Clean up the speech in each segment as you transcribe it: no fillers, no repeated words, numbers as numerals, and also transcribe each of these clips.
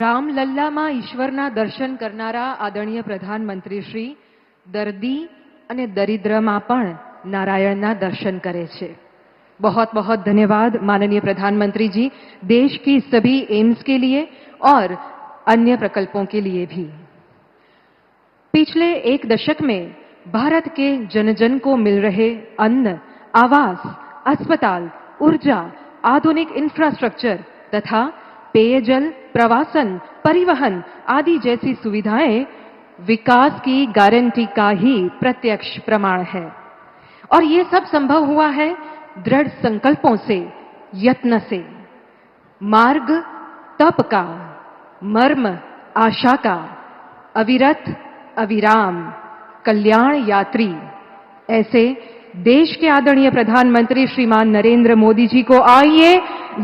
રામલલ્લામાં ઈશ્વરના દર્શન કરનારા આદરણીય પ્રધાનમંત્રી શ્રી દર્દી અને દરિદ્રમાં પણ नारायण दर्शन करे छे। बहुत बहुत धन्यवाद माननीय प्रधानमंत्री जी, देश की सभी एम्स के लिए और अन्य प्रकल्पों के लिए भी। पिछले एक दशक में भारत के जन जन को मिल रहे अन्न, आवास, अस्पताल, ऊर्जा, आधुनिक इंफ्रास्ट्रक्चर तथा पेयजल, प्रवासन, परिवहन आदि जैसी सुविधाएं विकास की गारंटी का ही प्रत्यक्ष प्रमाण है। और ये सब संभव हुआ है दृढ़ संकल्पों से, यत्न से। मार्ग तप का, मर्म आशा का, अविरत अविराम कल्याण यात्री, ऐसे देश के आदरणीय प्रधानमंत्री श्रीमान नरेंद्र मोदी जी को आइए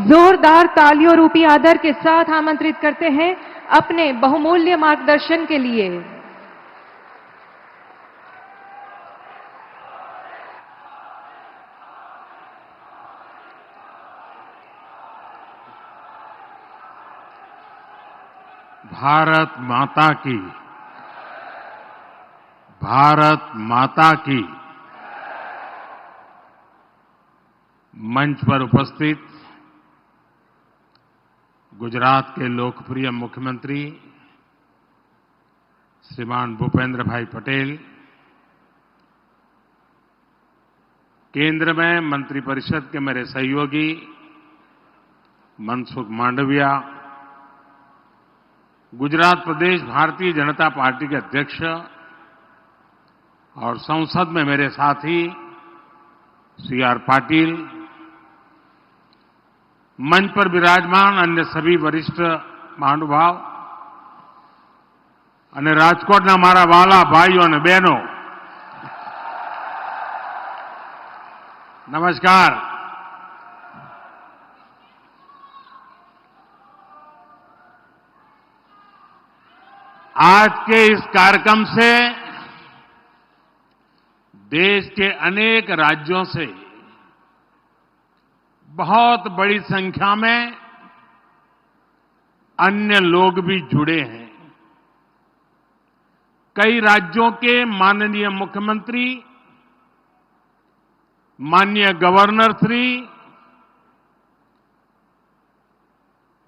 जोरदार तालियों रूपी आदर के साथ आमंत्रित करते हैं अपने बहुमूल्य मार्गदर्शन के लिए। भारत माता की, भारत माता की। मंच पर उपस्थित गुजरात के लोकप्रिय मुख्यमंत्री श्रीमान भूपेंद्र भाई पटेल, केंद्र में मंत्रिपरिषद के मेरे सहयोगी मनसुख मांडविया, गुजरात प्रदेश भारतीय जनता पार्टी के अध्यक्ष और संसद में मेरे साथी सी आर पाटिल, मंच पर विराजमान अन्य सभी वरिष्ठ महानुभाव અને રાજકોટના મારા વાલા ભાઈઓ અને બહેનો, નમસ્કાર। आज के इस कार्यक्रम से देश के अनेक राज्यों से बहुत बड़ी संख्या में अन्य लोग भी जुड़े हैं। कई राज्यों के माननीय मुख्यमंत्री, माननीय गवर्नर श्री,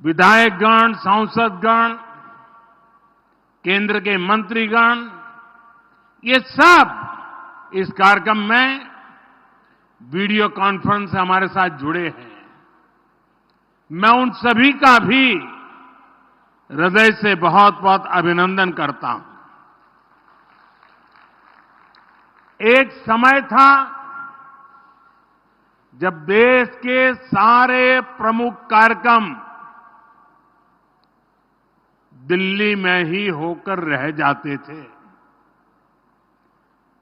विधायकगण, सांसदगण, केंद्र के मंत्रीगण, ये सब इस कार्यक्रम में वीडियो कॉन्फ्रेंस से हमारे साथ जुड़े हैं। मैं उन सभी का भी हृदय से बहुत बहुत अभिनंदन करता हूं। एक समय था जब देश के सारे प्रमुख कार्यक्रम दिल्ली में ही होकर रह जाते थे।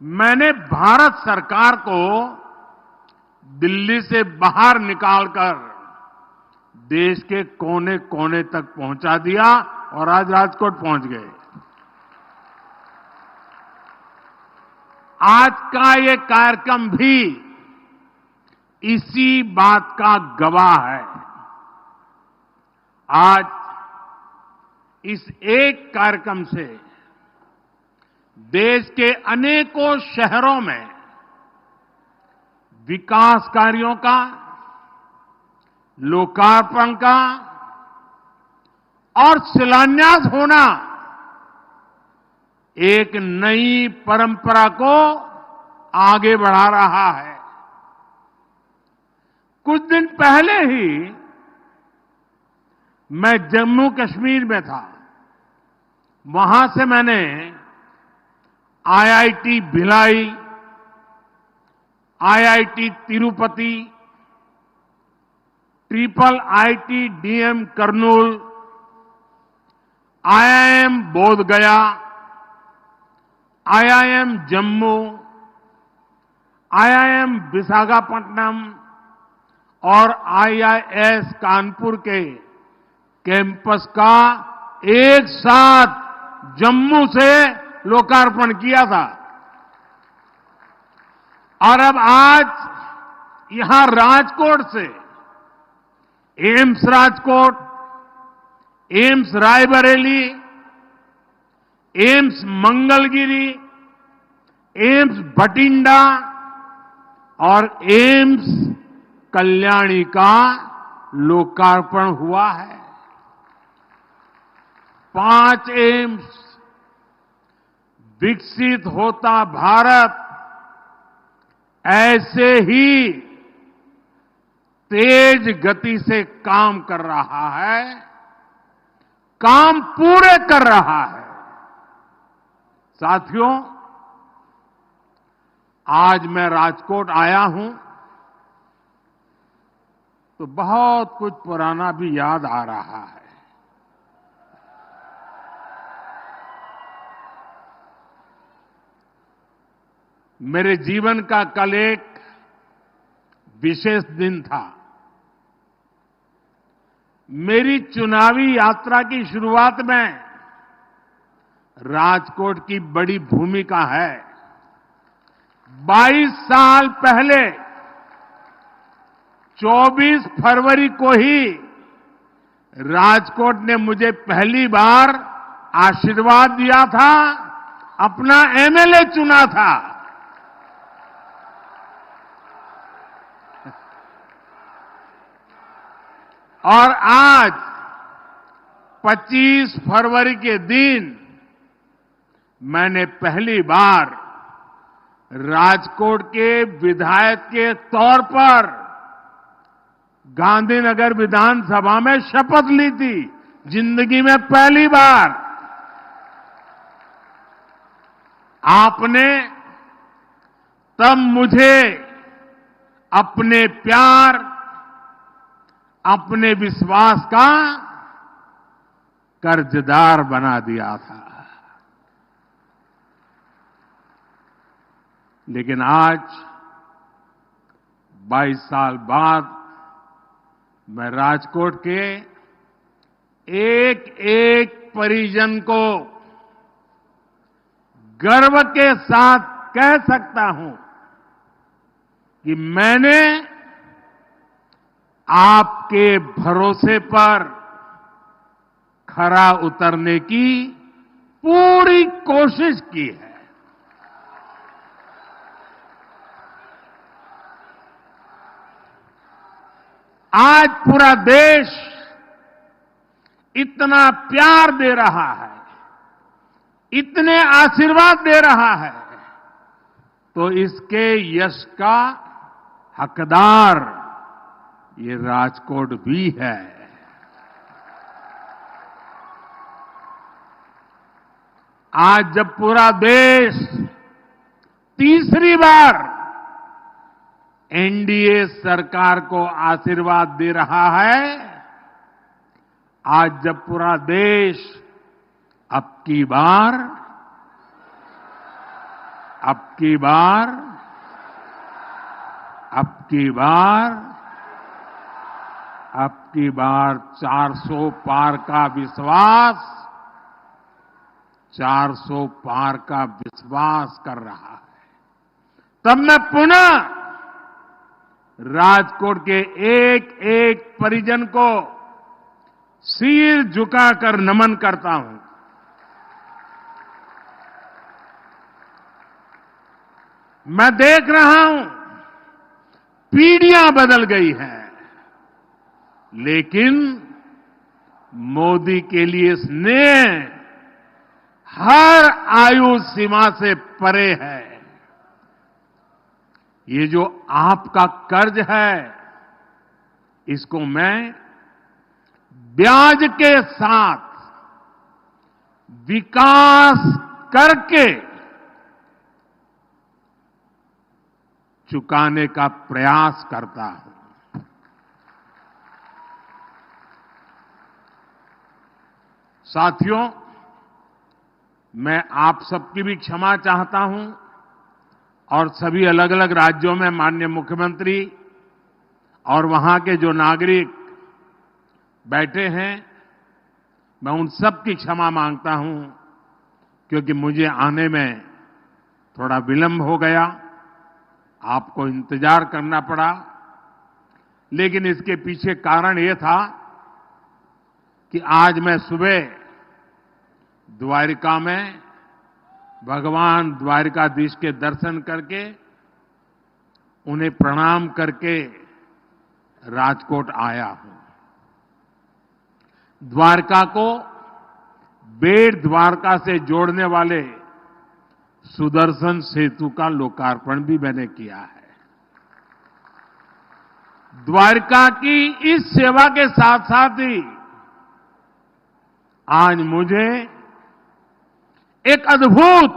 मैंने भारत सरकार को दिल्ली से बाहर निकालकर देश के कोने कोने तक पहुंचा दिया और आज राजकोट पहुंच गए। आज का ये कार्यक्रम भी इसी बात का गवाह है। आज इस एक कार्यक्रम से देश के अनेकों शहरों में विकास कार्यों का, लोकार्पण का और शिलान्यास होना एक नई परंपरा को आगे बढ़ा रहा है। कुछ दिन पहले ही मैं जम्मू कश्मीर में था। वहां से मैंने IIT Bhilai, IIT Tirupati, triple IT DM Kurnool, IIM बोध गया, आईआईएम जम्मू, आईआईएम विशाखापट्टनम और आईआईएस कानपुर के कैंपस का एक साथ जम्मू से लोकार्पण किया था। और अब आज यहां राजकोट से एम्स राजकोट, एम्स रायबरेली, एम्स मंगलगिरी, एम्स बठिंडा और एम्स कल्याणी का लोकार्पण हुआ है। 5 एम्स। विकसित होता भारत ऐसे ही तेज गति से काम कर रहा है, काम पूरे कर रहा है। साथियों, आज मैं राजकोट आया हूं तो बहुत कुछ पुराना भी याद आ रहा है। मेरे जीवन का कल एक विशेष दिन था। मेरी चुनावी यात्रा की शुरुआत में राजकोट की बड़ी भूमिका है। 22 साल पहले 24 फरवरी को ही राजकोट ने मुझे पहली बार आशीर्वाद दिया था, अपना एमएलए चुना था। और आज 25 फरवरी के दिन मैंने पहली बार राजकोट के विधायक के तौर पर गांधीनगर विधानसभा में शपथ ली थी। जिंदगी में पहली बार। आपने तब मुझे अपने प्यार, अपने विश्वास का कर्जदार बना दिया था। लेकिन आज 22 साल बाद मैं राजकोट के एक एक परिजन को गर्व के साथ कह सकता हूं कि मैंने आपके भरोसे पर खरा उतरने की पूरी कोशिश की है। आज पूरा देश इतना प्यार दे रहा है, इतने आशीर्वाद दे रहा है, तो इसके यश का हकदार ये राजकोट भी है। आज जब पूरा देश तीसरी बार एनडीए सरकार को आशीर्वाद दे रहा है, आज जब पूरा देश अब की बार अब की बार 400 पार का विश्वास, 400 पार का विश्वास कर रहा है, तब मैं पुनः राजकोट के एक एक परिजन को सिर झुकाकर नमन करता हूं। मैं देख रहा हूं पीढ़ियां बदल गई हैं, लेकिन मोदी के लिए स्नेह हर आयु सीमा से परे है। ये जो आपका कर्ज है, इसको मैं ब्याज के साथ विकास करके चुकाने का प्रयास करता हूं। साथियों, मैं आप सबकी भी क्षमा चाहता हूं और सभी अलग अलग राज्यों में माननीय मुख्यमंत्री और वहां के जो नागरिक बैठे हैं, मैं उन सब की क्षमा मांगता हूं, क्योंकि मुझे आने में थोड़ा विलंब हो गया, आपको इंतजार करना पड़ा। लेकिन इसके पीछे कारण ये था कि आज मैं सुबह द्वारिका में भगवान द्वारिकाधीश के दर्शन करके उन्हें प्रणाम करके राजकोट आया हूं। द्वारका को बेट द्वारका से जोड़ने वाले सुदर्शन सेतु का लोकार्पण भी मैंने किया है। द्वारका की इस सेवा के साथ साथ ही आज मुझे एक अद्भुत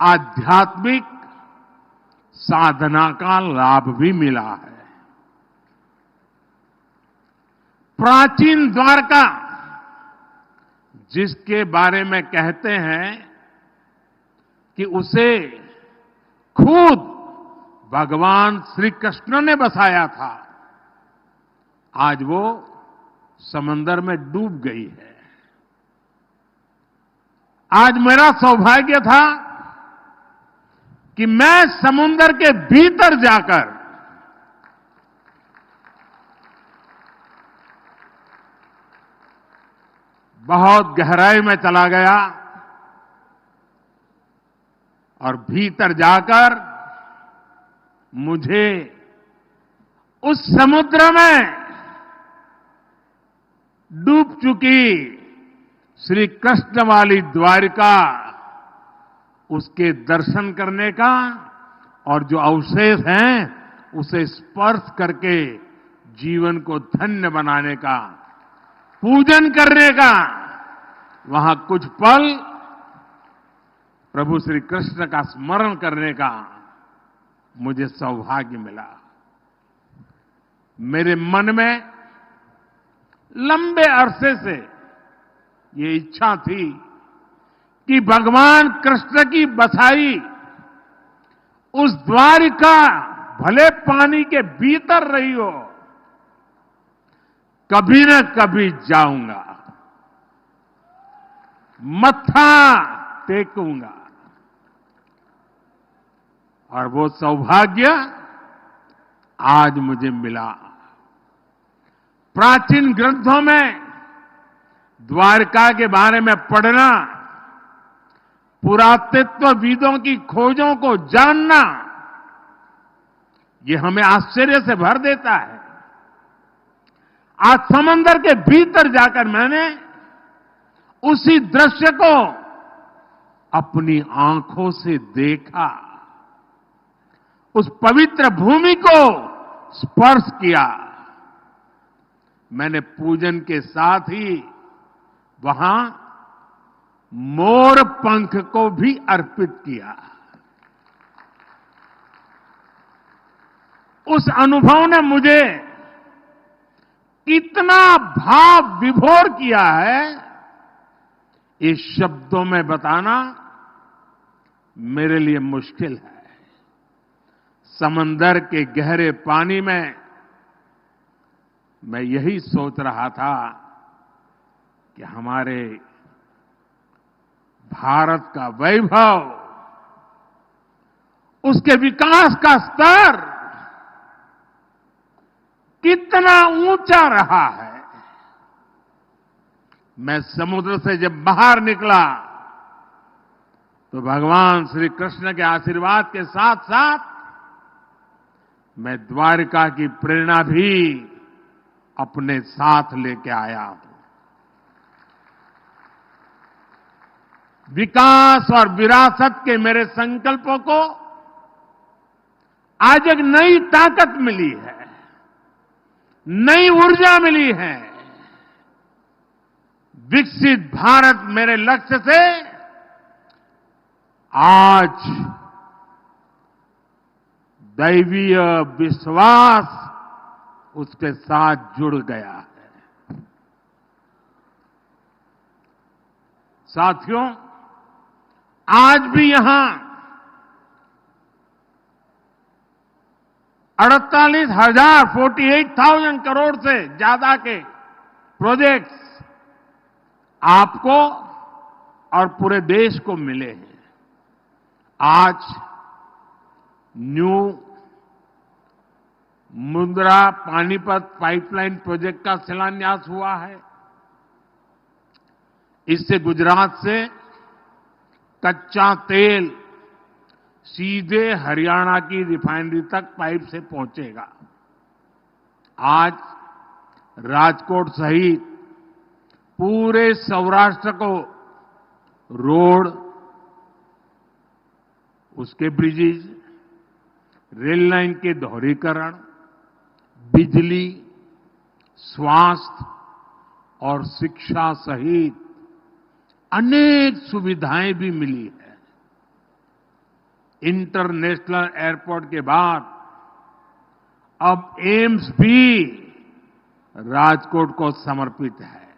आध्यात्मिक साधना का लाभ भी मिला है। प्राचीन द्वारका, जिसके बारे में कहते हैं कि उसे खुद भगवान श्री कृष्ण ने बसाया था, आज वो समंदर में डूब गई है। आज मेरा सौभाग्य था कि मैं समुद्र के भीतर जाकर बहुत गहराई में चला गया और भीतर जाकर मुझे उस समुद्र में डूब चुकी श्री कृष्ण वाली द्वारिका, उसके दर्शन करने का और जो अवशेष हैं उसे स्पर्श करके जीवन को धन्य बनाने का, पूजन करने का, वहां कुछ पल प्रभु श्री कृष्ण का स्मरण करने का मुझे सौभाग्य मिला। मेरे मन में लंबे अरसे से ये इच्छा थी कि भगवान कृष्ण की बसाई उस द्वारिका भले पानी के भीतर रही हो, कभी न कभी जाऊंगा, मत्था टेकूंगा। और वो सौभाग्य आज मुझे मिला। प्राचीन ग्रंथों में द्वारका के बारे में पढ़ना, पुरातत्वविदों की खोजों को जानना, ये हमें आश्चर्य से भर देता है। आज समंदर के भीतर जाकर मैंने उसी दृश्य को अपनी आंखों से देखा, उस पवित्र भूमि को स्पर्श किया। मैंने पूजन के साथ ही वहां मोर पंख को भी अर्पित किया। उस अनुभव ने मुझे इतना भाव विभोर किया है, ये शब्दों में बताना मेरे लिए मुश्किल है। समंदर के गहरे पानी में मैं यही सोच रहा था कि हमारे भारत का वैभव, उसके विकास का स्तर कितना ऊंचा रहा है। मैं समुद्र से जब बाहर निकला तो भगवान श्री कृष्ण के आशीर्वाद के साथ साथ मैं द्वारिका की प्रेरणा भी अपने साथ लेके आया हूं। विकास और विरासत के मेरे संकल्पों को आज एक नई ताकत मिली है, नई ऊर्जा मिली है। विकसित भारत मेरे लक्ष्य से आज दैवीय विश्वास उसके साथ जुड़ गया है। साथियों, आज भी यहां 48,000 करोड़ से ज्यादा के प्रोजेक्ट्स आपको और पूरे देश को मिले हैं। आज new Mundra Panipat pipeline project का शिलान्यास हुआ है। इससे गुजरात से कच्चा तेल सीधे हरियाणा की रिफाइनरी तक पाइप से पहुंचेगा। आज राजकोट सहित पूरे सौराष्ट्र को रोड, उसके ब्रिजेज, रेल लाइन के दोहरीकरण, बिजली, स्वास्थ्य और शिक्षा सहित अनेक सुविधाएं भी मिली है। इंटरनेशनल एयरपोर्ट के बाद अब एम्स भी राजकोट को समर्पित है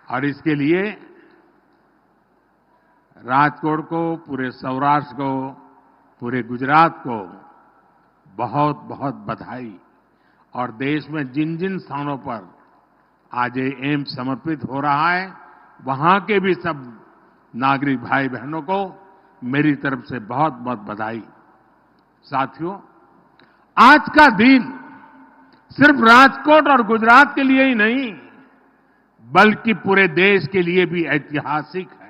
और इसके लिए राजकोट को, पूरे सौराष्ट्र को, पूरे गुजरात को बहुत बहुत बधाई। और देश में जिन जिन स्थानों पर आज ये एम्स समर्पित हो रहा है, वहां के भी सब नागरिक भाई बहनों को मेरी तरफ से बहुत बहुत बधाई। साथियों, आज का दिन सिर्फ राजकोट और गुजरात के लिए ही नहीं, बल्कि पूरे देश के लिए भी ऐतिहासिक है।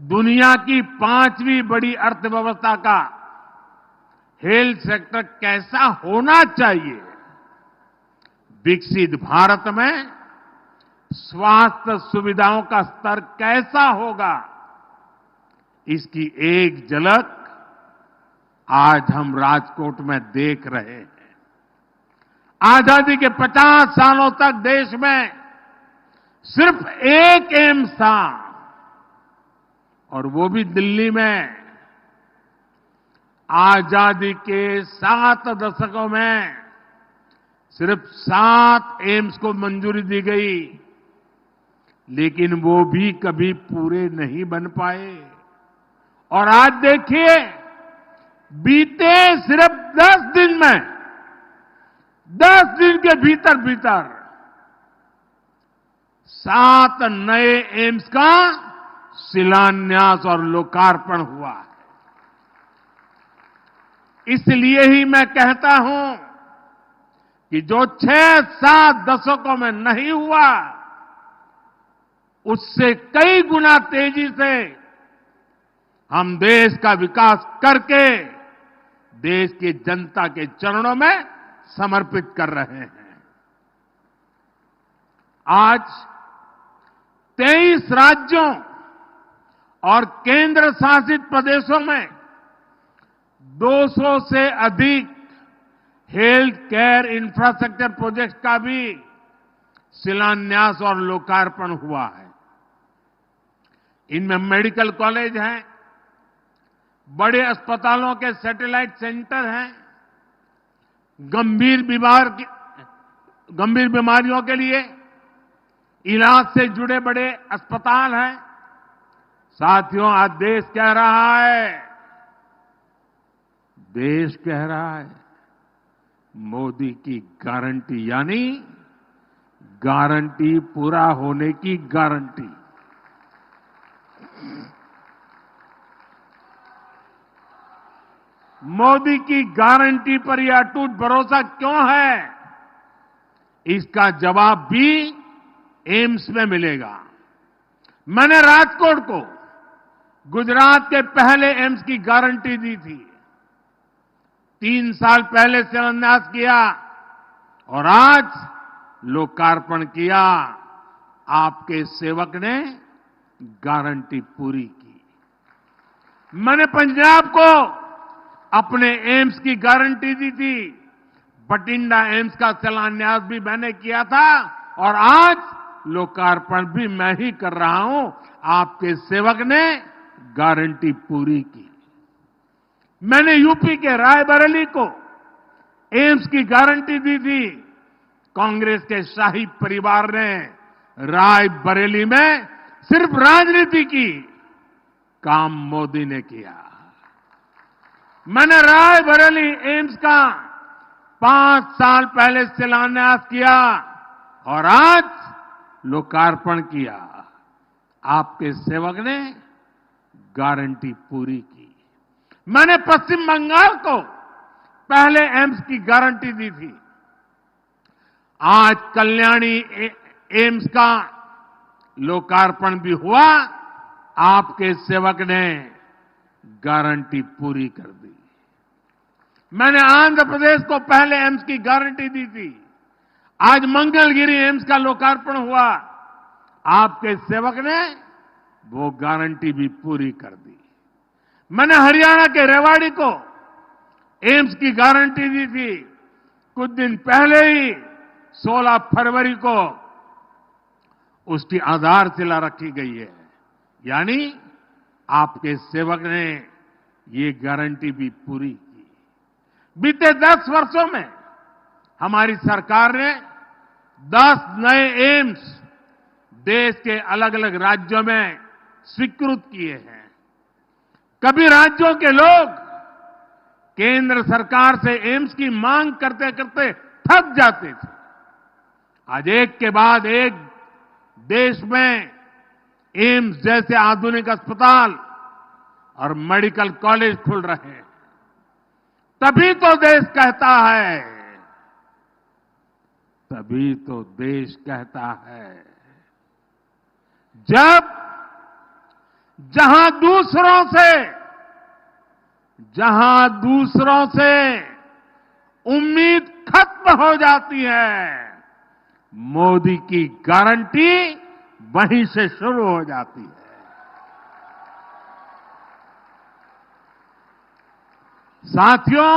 दुनिया की 5वीं बड़ी अर्थव्यवस्था का हेल्थ सेक्टर कैसा होना चाहिए, विकसित भारत में स्वास्थ्य सुविधाओं का स्तर कैसा होगा, इसकी एक झलक आज हम राजकोट में देख रहे हैं। आजादी के 50 सालों तक देश में सिर्फ एक एम्स था और वो भी दिल्ली में। आजादी के 7 दशकों में सिर्फ 7 एम्स को मंजूरी दी गई, लेकिन वो भी कभी पूरे नहीं बन पाए। और आज देखिए, बीते सिर्फ 10 दिन में, 10 दिन के भीतर भीतर 7 नए एम्स का शिलान्यास और लोकार्पण हुआ है। इसलिए ही मैं कहता हूं कि जो 6-7 दशकों में नहीं हुआ, उससे कई गुना तेजी से हम देश का विकास करके देश की जनता के चरणों में समर्पित कर रहे हैं। आज 23 राज्यों और केंद्र शासित प्रदेशों में 200 से अधिक हेल्थ केयर इंफ्रास्ट्रक्चर प्रोजेक्ट का भी शिलान्यास और लोकार्पण हुआ है। इनमें मेडिकल कॉलेज हैं, बड़े अस्पतालों के सैटेलाइट सेंटर हैं, गंभीर बीमारियों के लिए इलाज से जुड़े बड़े अस्पताल हैं। साथियों, आज देश कह रहा है मोदी की गारंटी, यानी गारंटी पूरा होने की गारंटी। मोदी की गारंटी पर यह अटूट भरोसा क्यों है, इसका जवाब भी एम्स में मिलेगा। मैंने राजकोट को गुजरात के पहले एम्स की गारंटी दी थी। 3 साल पहले शिलान्यास किया और आज लोकार्पण किया। आपके सेवक ने गारंटी पूरी की। मैंने पंजाब को अपने एम्स की गारंटी दी थी। बठिंडा एम्स का शिलान्यास भी मैंने किया था और आज लोकार्पण भी मैं ही कर रहा हूं। आपके सेवक ने गारंटी पूरी की। मैंने यूपी के रायबरेली को एम्स की गारंटी दी थी। कांग्रेस के शाही परिवार ने रायबरेली में सिर्फ राजनीति की, काम मोदी ने किया। मैंने रायबरेली एम्स का 5 साल पहले शिलान्यास किया और आज लोकार्पण किया। आपके सेवक ने गारंटी पूरी की। मैंने पश्चिम बंगाल को पहले एम्स की गारंटी दी थी। आज कल्याणी एम्स का लोकार्पण भी हुआ, आपके सेवक ने गारंटी पूरी कर दी। मैंने आंध्र प्रदेश को पहले एम्स की गारंटी दी थी, आज मंगलगिरी एम्स का लोकार्पण हुआ, आपके सेवक ने वो गारंटी भी पूरी कर दी। मैंने हरियाणा के रेवाड़ी को एम्स की गारंटी दी थी, कुछ दिन पहले ही 16 फरवरी को उसकी आधारशिला रखी गई है। यानी आपके सेवक ने ये गारंटी भी पूरी की। बीते 10 वर्षों में हमारी सरकार ने 10 नए एम्स देश के अलग अलग राज्यों में स्वीकृत किए हैं। कभी राज्यों के लोग केंद्र सरकार से एम्स की मांग करते करते थक जाते थे। आज एक के बाद एक देश में एम्स जैसे आधुनिक अस्पताल और मेडिकल कॉलेज खुल रहे हैं। तभी तो देश कहता है, तभी तो देश कहता है, जब जहां दूसरों से उम्मीद खत्म हो जाती है, मोदी की गारंटी वहीं से शुरू हो जाती है। साथियों,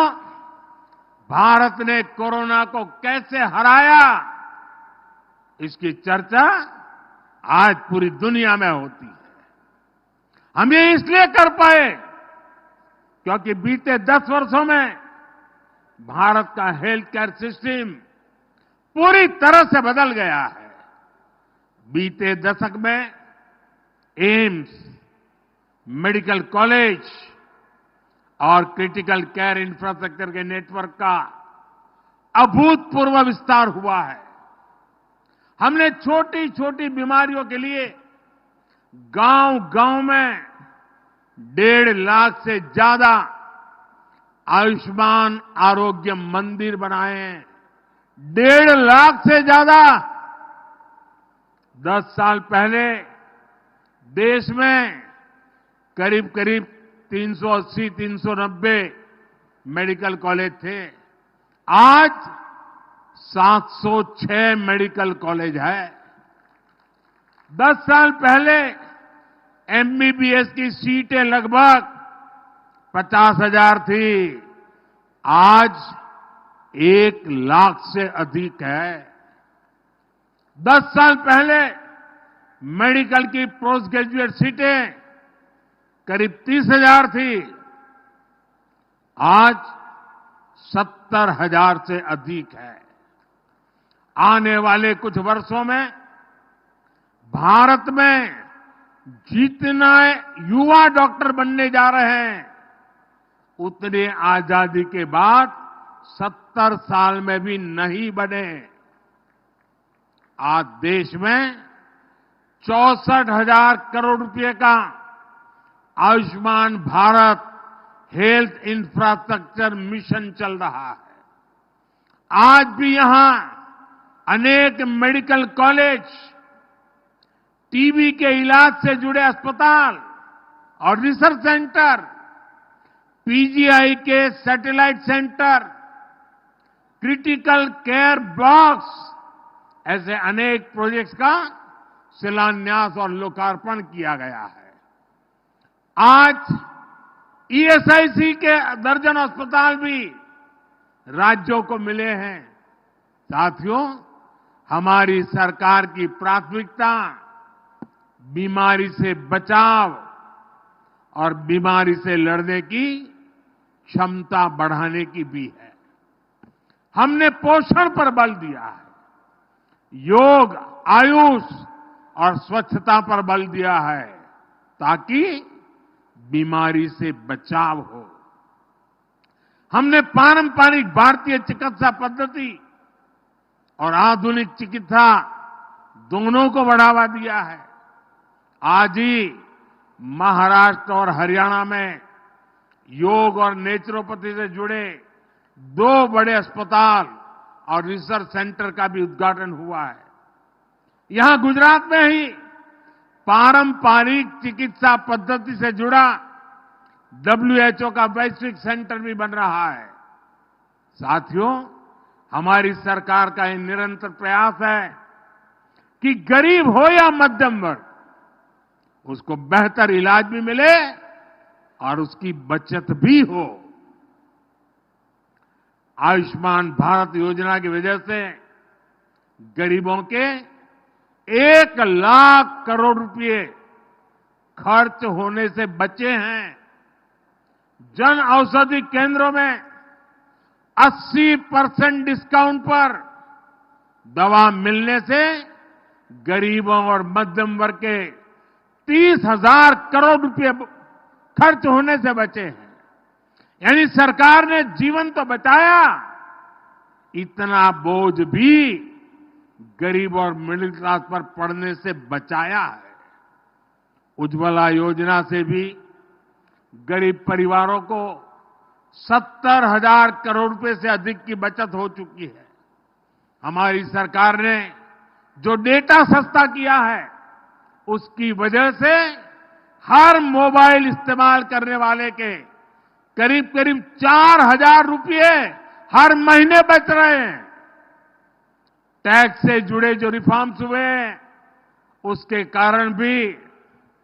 भारत ने कोरोना को कैसे हराया, इसकी चर्चा आज पूरी दुनिया में होती है। हम ये इसलिए कर पाए क्योंकि बीते 10 वर्षों में भारत का हेल्थ केयर सिस्टम पूरी तरह से बदल गया है। बीते दशक में एम्स, मेडिकल कॉलेज और क्रिटिकल केयर इंफ्रास्ट्रक्चर के नेटवर्क का अभूतपूर्व विस्तार हुआ है। हमने छोटी छोटी बीमारियों के लिए गांव-गांव में 1.5 लाख से ज्यादा आयुष्मान आरोग्य मंदिर बनाए हैं। 1.5 लाख से ज्यादा। 10 साल पहले देश में करीब करीब 380-390 मेडिकल कॉलेज थे। आज 706 मेडिकल कॉलेज है। 10 साल पहले एमबीबीएस की सीटें लगभग 50,000 थी, आज 1 लाख से अधिक है। 10 साल पहले मेडिकल की पोस्ट ग्रेजुएट सीटें करीब 30,000 थी, आज 70,000 से अधिक है। आने वाले कुछ वर्षों में भारत में जितने युवा डॉक्टर बनने जा रहे हैं, उतने आजादी के बाद 70 साल में भी नहीं बने। आज देश में 64,000 करोड़ रुपए का Ayushman Bharat health infrastructure mission चल रहा है। आज भी यहां अनेक मेडिकल कॉलेज, टीबी के इलाज से जुड़े अस्पताल और रिसर्च सेंटर, पीजीआई के satellite centre, critical care blocks, ऐसे अनेक प्रोजेक्ट्स का शिलान्यास और लोकार्पण किया गया है। आज ईएसआईसी के दर्जन अस्पताल भी राज्यों को मिले हैं। साथियों, हमारी सरकार की प्राथमिकता बीमारी से बचाव और बीमारी से लड़ने की क्षमता बढ़ाने की भी है। हमने पोषण पर बल दिया है, योग, आयुष और स्वच्छता पर बल दिया है, ताकि बीमारी से बचाव हो। हमने पारंपरिक भारतीय चिकित्सा पद्धति और आधुनिक चिकित्सा दोनों को बढ़ावा दिया है। आज ही महाराष्ट्र और हरियाणा में योग और नेचुरोपैथी से जुड़े 2 बड़े अस्पताल और रिसर्च सेंटर का भी उद्घाटन हुआ है। यहां गुजरात में ही पारंपरिक चिकित्सा पद्धति से जुड़ा WHO का वैश्विक सेंटर भी बन रहा है। साथियों, हमारी सरकार का ये निरंतर प्रयास है कि गरीब हो या मध्यम वर्ग, उसको बेहतर इलाज भी मिले और उसकी बचत भी हो। आयुष्मान भारत योजना की वजह से गरीबों के 1 लाख करोड़ रुपए खर्च होने से बचे हैं। जन औषधि केंद्रों में 80% डिस्काउंट पर दवा मिलने से गरीबों और मध्यम वर्ग के 30,000 करोड़ रुपए खर्च होने से बचे हैं। यानी सरकार ने जीवन तो बचाया, इतना बोझ भी गरीब और मिडिल क्लास पर पड़ने से बचाया है। उज्ज्वला योजना से भी गरीब परिवारों को 70,000 करोड़ रुपए से अधिक की बचत हो चुकी है। हमारी सरकार ने जो डेटा सस्ता किया है, उसकी वजह से हर मोबाइल इस्तेमाल करने वाले के करीब करीब 4,000 रुपए हर महीने बच रहे हैं। टैक्स से जुड़े जो रिफॉर्म्स हुए, उसके कारण भी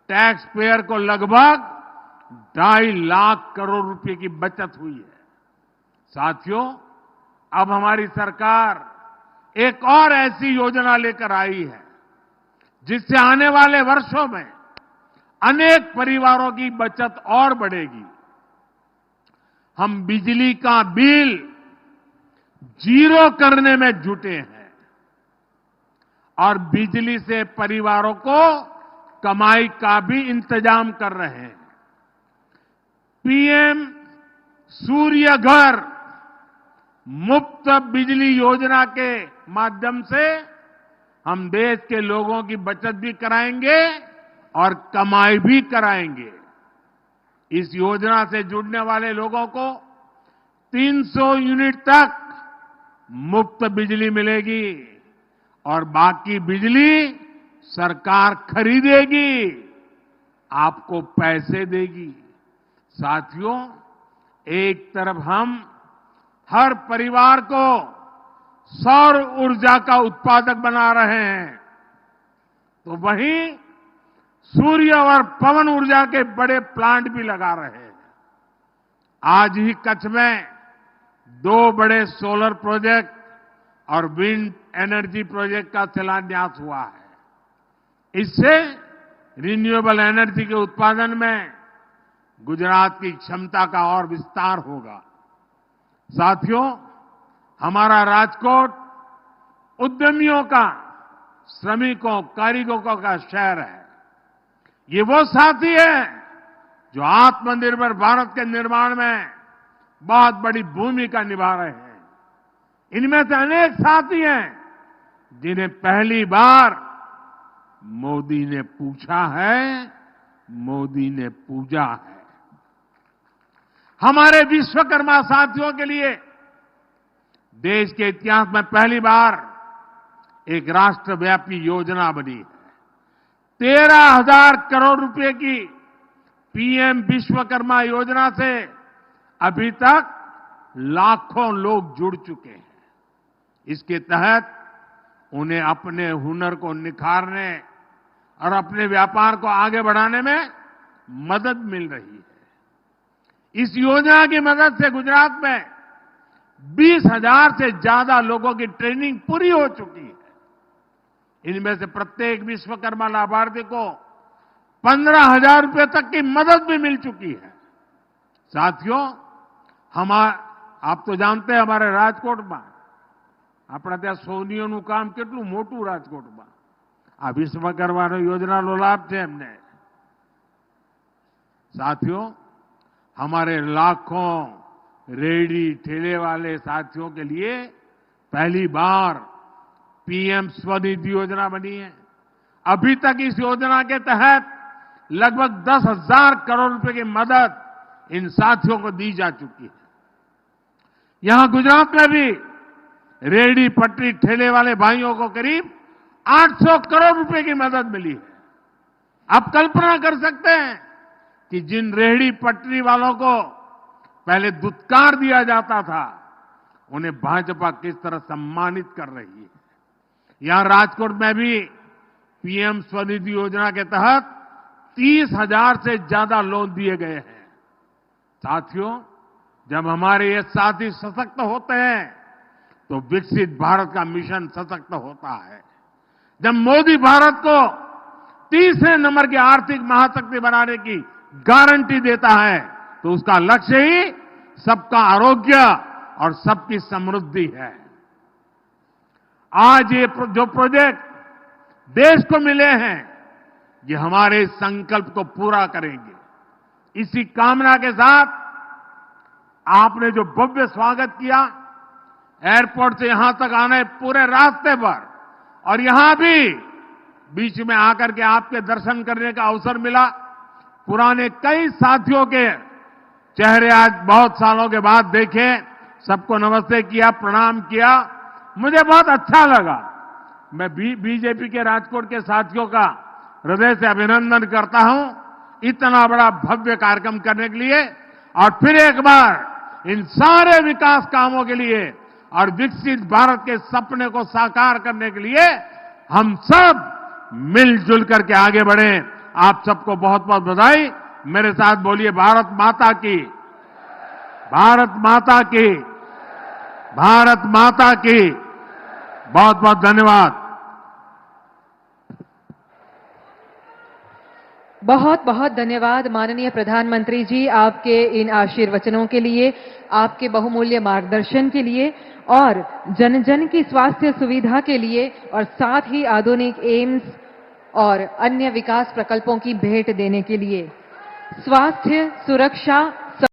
टैक्स पेयर को लगभग 2.5 लाख करोड़ रुपए की बचत हुई है। साथियों, अब हमारी सरकार एक और ऐसी योजना लेकर आई है जिससे आने वाले वर्षों में अनेक परिवारों की बचत और बढ़ेगी। हम बिजली का बिल 0 करने में जुटे हैं और बिजली से परिवारों को कमाई का भी इंतजाम कर रहे हैं। पीएम सूर्य घर मुफ्त बिजली योजना के माध्यम से हम देश के लोगों की बचत भी कराएंगे और कमाई भी कराएंगे। इस योजना से जुड़ने वाले लोगों को 300 यूनिट तक मुफ्त बिजली मिलेगी और बाकी बिजली सरकार खरीदेगी, आपको पैसे देगी। साथियों, एक तरफ हम हर परिवार को सौर ऊर्जा का उत्पादक बना रहे हैं, तो वहीं सूर्य और पवन ऊर्जा के बड़े प्लांट भी लगा रहे हैं। आज ही कच्छ में 2 बड़े सोलर प्रोजेक्ट और विंड एनर्जी प्रोजेक्ट का शिलान्यास हुआ है। इससे रिन्यूएबल एनर्जी के उत्पादन में गुजरात की क्षमता का और विस्तार होगा। साथियों, हमारा राजकोट उद्यमियों का, श्रमिकों, कारीगरों का शहर है। ये वो साथी है जो आत्मनिर्भर भारत के निर्माण में बहुत बड़ी भूमिका निभा रहे हैं। इनमें से अनेक साथी हैं जिन्हें पहली बार मोदी ने पूछा है, मोदी ने पूजा है। हमारे विश्वकर्मा साथियों के लिए देश के इतिहास में पहली बार एक राष्ट्रव्यापी योजना बनी है। 13,000 करोड़ रुपए की पीएम विश्वकर्मा योजना से अभी तक लाखों लोग जुड़ चुके हैं। इसके तहत उन्हें अपने हुनर को निखारने और अपने व्यापार को आगे बढ़ाने में मदद मिल रही है। इस योजना की मदद से गुजरात में 20,000 से ज्यादा लोगों की ट्रेनिंग पूरी हो चुकी है। इनमें से प्रत्येक विश्वकर्मा लाभार्थी को 15,000 रुपए तक की मदद भी मिल चुकी है। साथियों, आप तो जानते हैं हमारे राजकोट में अपना ત્યાં સોનીઓનું કામ કેટલું મોટું રાજકોટમાં। આ વિશ્વકર્મા યોજનાનો લાભ છે એમને। साथियों, हमारे लाखों रेहड़ी ठेले वाले साथियों के लिए पहली बार पीएम स्वनिधि योजना बनी है। अभी तक इस योजना के तहत लगभग 10,000 करोड़ रुपए की मदद इन साथियों को दी जा चुकी है। यहां गुजरात में भी रेहड़ी पटरी ठेले वाले भाइयों को करीब 800 करोड़ रुपए की मदद मिली है। आप कल्पना कर सकते हैं कि जिन रेहड़ी पटरी वालों को पहले दुत्कार दिया जाता था, उन्हें भाजपा किस तरह सम्मानित कर रही है। यहां राजकोट में भी पीएम स्वनिधि योजना के तहत 30,000 से ज्यादा लोन दिए गए हैं। साथियों, जब हमारे ये साथी सशक्त होते हैं तो विकसित भारत का मिशन सशक्त होता है। जब मोदी भारत को तीसरे नंबर की आर्थिक महाशक्ति बनाने की गारंटी देता है तो उसका लक्ष्य ही सबका आरोग्य और सबकी समृद्धि है। आज ये जो प्रोजेक्ट देश को मिले हैं, ये हमारे संकल्प को पूरा करेंगे। इसी कामना के साथ आपने जो भव्य स्वागत किया, एयरपोर्ट से यहां तक आने पूरे रास्ते पर, और यहां भी बीच में आकर के आपके दर्शन करने का अवसर मिला। पुराने कई साथियों के चेहरे आज बहुत सालों के बाद देखे, सबको नमस्ते किया, प्रणाम किया, मुझे बहुत अच्छा लगा। मैं बीजेपी के राजकोट के साथियों का हृदय से अभिनंदन करता हूं इतना बड़ा भव्य कार्यक्रम करने के लिए, और फिर एक बार इन सारे विकास कामों के लिए और विकसित भारत के सपने को साकार करने के लिए हम सब मिलजुल करके आगे बढ़े। आप सबको बहुत बहुत बधाई। मेरे साथ बोलिए, भारत माता की, भारत माता की, भारत माता की। बहुत बहुत धन्यवाद। बहुत बहुत धन्यवाद माननीय प्रधानमंत्री जी, आपके इन आशीर्वचनों के लिए, आपके बहुमूल्य मार्गदर्शन के लिए और जन जन की स्वास्थ्य सुविधा के लिए, और साथ ही आधुनिक एम्स और अन्य विकास प्रकल्पों की भेंट देने के लिए। स्वास्थ्य, सुरक्षा